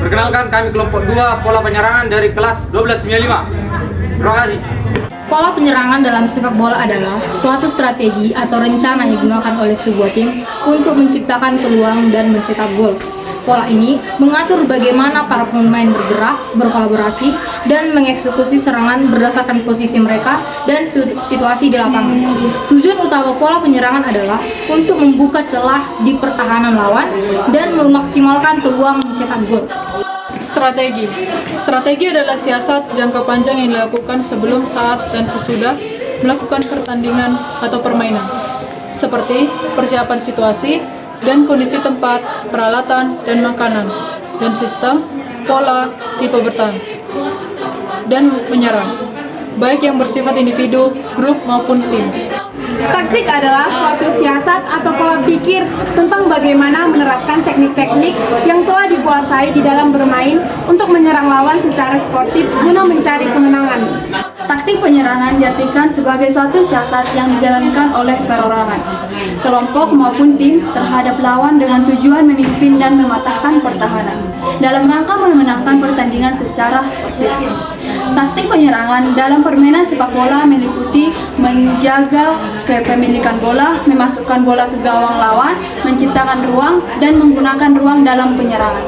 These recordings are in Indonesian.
Perkenalkan, kami kelompok 2 pola penyerangan dari kelas 1295. Terima kasih. Pola penyerangan dalam sepak bola adalah suatu strategi atau rencana yang digunakan oleh sebuah tim untuk menciptakan peluang dan mencetak gol. Pola ini mengatur bagaimana para pemain bergerak, berkolaborasi, dan mengeksekusi serangan berdasarkan posisi mereka dan situasi di lapangan. Tujuan utama pola penyerangan adalah untuk membuka celah di pertahanan lawan dan memaksimalkan peluang mencetak gol. Strategi adalah siasat jangka panjang yang dilakukan sebelum, saat, dan sesudah melakukan pertandingan atau permainan, seperti persiapan situasi dan kondisi tempat, peralatan, dan makanan, dan sistem, pola, tipe bertahan, dan menyerang, baik yang bersifat individu, grup, maupun tim. Taktik adalah suatu siasat atau pola pikir tentang bagaimana menerapkan teknik-teknik yang telah dikuasai di dalam bermain untuk menyerang lawan secara sportif guna mencari kemenangan. Taktik penyerangan diartikan sebagai suatu siasat yang dijalankan oleh perorangan, kelompok maupun tim terhadap lawan dengan tujuan memimpin dan mematahkan pertahanan dalam rangka memenangkan pertandingan secara sportif. Taktik penyerangan dalam permainan sepak bola meliputi menjaga kepemilikan bola, memasukkan bola ke gawang lawan, menciptakan ruang, dan menggunakan ruang dalam penyerangan.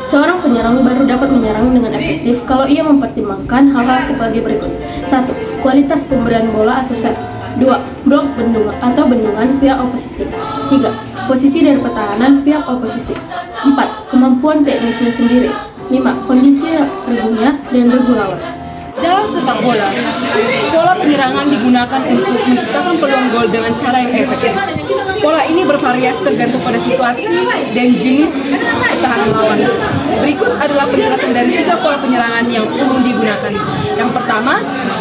Seorang penyerang baru dapat menyerang dengan efektif kalau ia mempertimbangkan hal-hal sebagai berikut. 1. Kualitas pemberian bola atau set. 2. Blok bendungan atau bendungan pihak oposisi. 3. Posisi dari pertahanan pihak oposisi. 4. Kemampuan teknisnya sendiri. 5. Kondisi regunya dan regu lawan. Dalam sepak bola, pola penyerangan digunakan untuk menciptakan peluang gol dengan cara yang efektif. Pola ini bervariasi tergantung pada situasi dan jenis pertahanan lawan. Berikut adalah penjelasan dari 3 pola penyerangan yang umum digunakan. Yang pertama,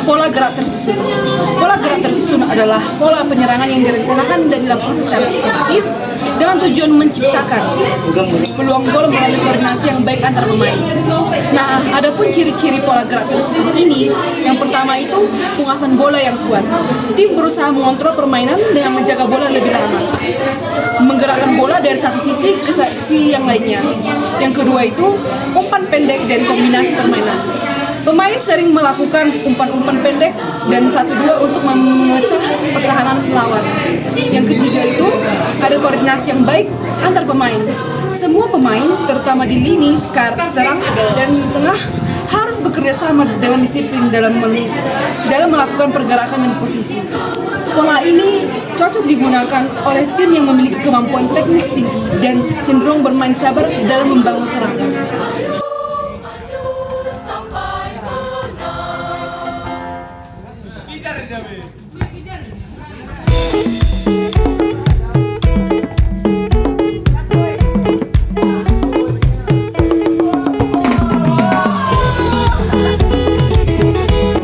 pola gerak tersusun. Pola gerak tersusun adalah pola penyerangan yang direncanakan dan dilakukan secara sistematis dengan tujuan menciptakan peluang gol melalui koordinasi yang baik antar pemain. Nah, adapun ciri-ciri pola gerak tersusun ini, yang pertama itu penguasaan bola yang kuat. Tim berusaha mengontrol permainan dengan menjaga bola lebih lama, menggerakkan bola dari satu sisi ke sisi yang lainnya. Yang kedua itu umpan pendek dan kombinasi permainan. Pemain sering melakukan umpan-umpan pendek dan 1-2 untuk memecah pertahanan lawan. Yang ketiga itu ada koordinasi yang baik antar pemain. Semua pemain, terutama di lini serang dan tengah, harus bekerja sama dengan disiplin dalam melakukan pergerakan dan posisi. Pola ini cocok digunakan oleh tim yang memiliki kemampuan teknis tinggi dan cenderung bermain sabar dalam membangun serangan.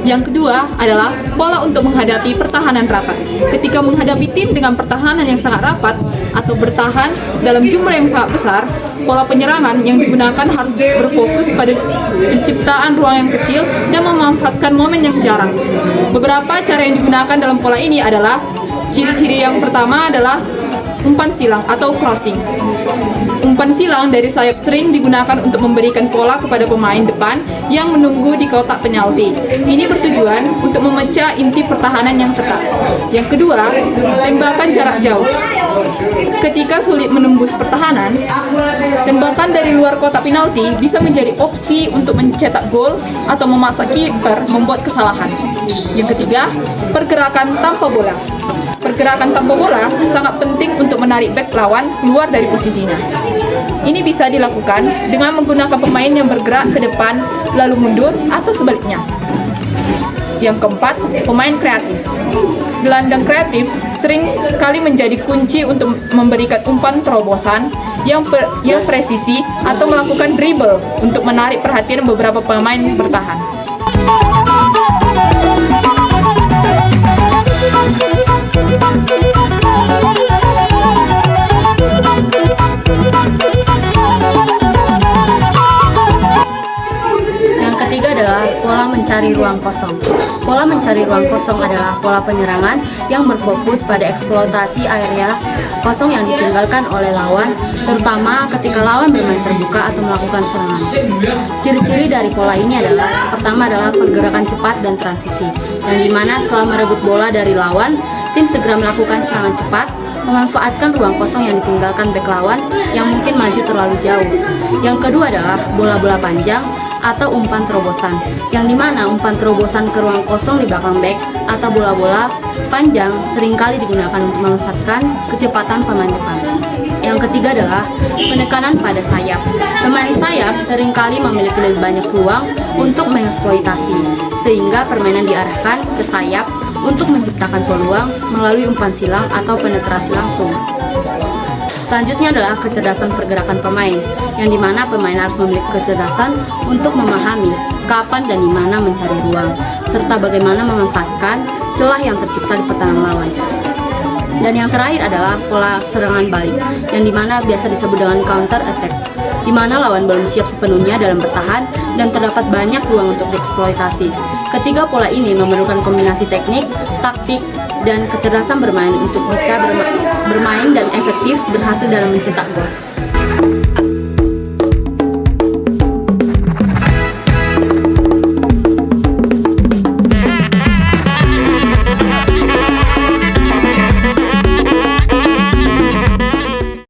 Yang kedua adalah pola untuk menghadapi pertahanan rapat. Ketika menghadapi tim dengan pertahanan yang sangat rapat atau bertahan dalam jumlah yang sangat besar, pola penyerangan yang digunakan harus berfokus pada penciptaan ruang yang kecil dan memanfaatkan momen yang jarang. Beberapa cara yang digunakan dalam pola ini adalah ciri-ciri yang pertama adalah umpan silang atau crossing. Umpan silang dari sayap sering digunakan untuk memberikan pola kepada pemain depan yang menunggu di kotak penalti. Ini bertujuan untuk memecah inti pertahanan yang ketat. Yang kedua, tembakan jarak jauh. Ketika sulit menembus pertahanan, tembakan dari luar kotak penalti bisa menjadi opsi untuk mencetak gol atau memaksa kiper membuat kesalahan. Yang ketiga, pergerakan tanpa bola. Pergerakan tanpa bola sangat penting untuk menarik bek lawan keluar dari posisinya. Ini bisa dilakukan dengan menggunakan pemain yang bergerak ke depan lalu mundur atau sebaliknya. Yang keempat, pemain kreatif. Gelandang kreatif sering kali menjadi kunci untuk memberikan umpan terobosan yang presisi atau melakukan dribble untuk menarik perhatian beberapa pemain bertahan. Yang ketiga adalah pola mencari ruang kosong. Pola mencari ruang kosong adalah pola penyerangan yang berfokus pada eksploitasi area kosong yang ditinggalkan oleh lawan, terutama ketika lawan bermain terbuka atau melakukan serangan. Ciri-ciri dari pola ini adalah, pertama adalah pergerakan cepat dan transisi, yang dimana setelah merebut bola dari lawan, tim segera melakukan serangan cepat, memanfaatkan ruang kosong yang ditinggalkan bek lawan yang mungkin maju terlalu jauh. Yang kedua adalah bola-bola panjang atau umpan terobosan, yang dimana umpan terobosan ke ruang kosong di belakang bek atau bola-bola panjang seringkali digunakan untuk memanfaatkan kecepatan pemain depan. Yang ketiga adalah penekanan pada sayap. Pemain sayap seringkali memiliki lebih banyak ruang untuk mengeksploitasi, sehingga permainan diarahkan ke sayap untuk menciptakan peluang melalui umpan silang atau penetrasi langsung. Selanjutnya adalah kecerdasan pergerakan pemain, yang dimana pemain harus memiliki kecerdasan untuk memahami kapan dan di mana mencari ruang, serta bagaimana memanfaatkan celah yang tercipta di pertahanan lawan. Dan yang terakhir adalah pola serangan balik, yang dimana biasa disebut dengan counter attack, di mana lawan belum siap sepenuhnya dalam bertahan dan terdapat banyak ruang untuk dieksploitasi. Ketiga pola ini memerlukan kombinasi teknik, taktik, dan kecerdasan bermain untuk bisa bermain dan efektif berhasil dalam mencetak gol.